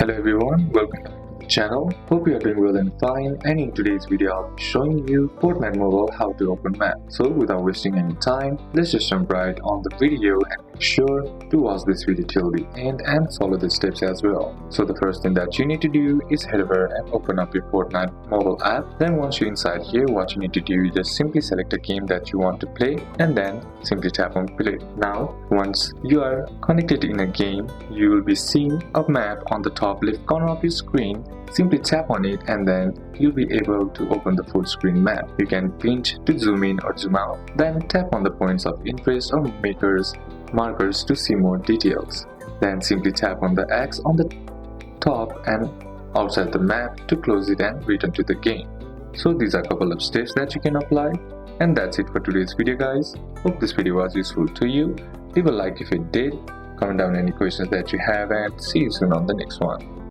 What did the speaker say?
Hello everyone, welcome to the channel. Hope you are doing well and fine, and in today's video I'll be showing you Fortnite mobile how to open map. So without wasting any time, let's just jump right on the video and make sure to watch this video till the end and follow the steps as well. So the first thing that you need to do is head over and open up your Fortnite mobile app. Then once you're inside here, what you need to do is just simply select a game that you want to play and then simply tap on play. Now once you are connected in a game, you will be seeing a map on the top left corner of your screen. Simply tap on it and then you'll be able to open the full screen map. You can pinch to zoom in or zoom out. Then tap on the points of interest or markers to see more details. Then simply tap on the X on the top and outside the map to close it and return to the game. So these are a couple of steps that you can apply. And that's it for today's video, guys. Hope this video was useful to you. Leave a like if it did. Comment down any questions that you have and see you soon on the next one.